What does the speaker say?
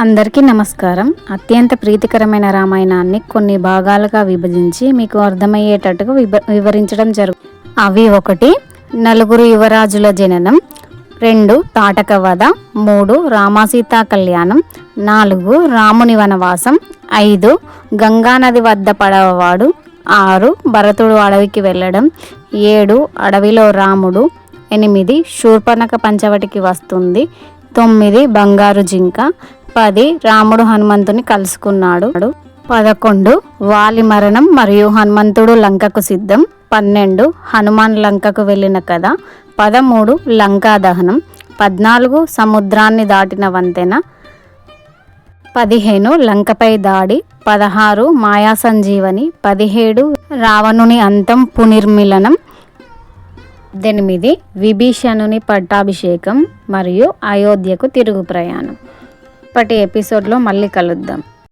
అందరికీ నమస్కారం. అత్యంత ప్రీతికరమైన రామాయణాన్ని కొన్ని భాగాలుగా విభజించి మీకు అర్థమయ్యేటట్టుగా వివరించడం జరుగుతుంది. అవి 1 నలుగురు యువరాజుల జననం, 2 తాటక వధ, 3 రామసీతా కళ్యాణం, 4 రాముని వనవాసం, 5 గంగానది వద్ద పడవవాడు, 6 భరతుడు అడవికి వెళ్ళడం, 7 అడవిలో రాముడు, 8 శూర్పణఖ పంచవటికి వస్తుంది, 9 బంగారు జింక, 10 రాముడు హనుమంతుని కలుసుకున్నాడు, 11 వాలి మరణం మరియు హనుమంతుడు లంకకు సిద్ధం, 12 హనుమాన్ లంకకు వెళ్ళిన కథ, 13 లంకా దహనం, 14 సముద్రాన్ని దాటిన వంతెన, 15 లంకపై దాడి, 16 మాయా సంజీవని, 17 రావణుని అంతం పునర్మిలనం, 18 విభీషణుని పట్టాభిషేకం మరియు అయోధ్యకు తిరుగు ప్రయాణం. ఇప్పటి ఎపిసోడ్లో మళ్ళీ కలుద్దాం.